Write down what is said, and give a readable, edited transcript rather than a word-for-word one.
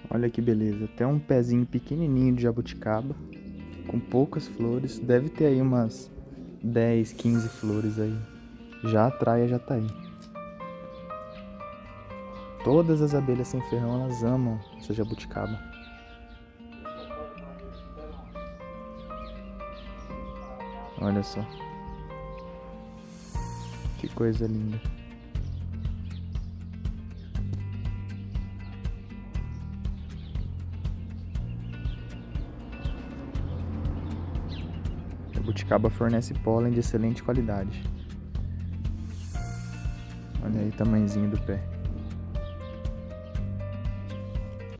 Olha que beleza, até um pezinho pequenininho de jabuticaba, com poucas flores, deve ter aí umas 10, 15 flores aí. Já atrai a jataí. Todas as abelhas sem ferrão, elas amam essa jabuticaba. Olha só. Que coisa linda. Jabuticaba fornece pólen de excelente qualidade. Olha aí o tamanhozinho do pé.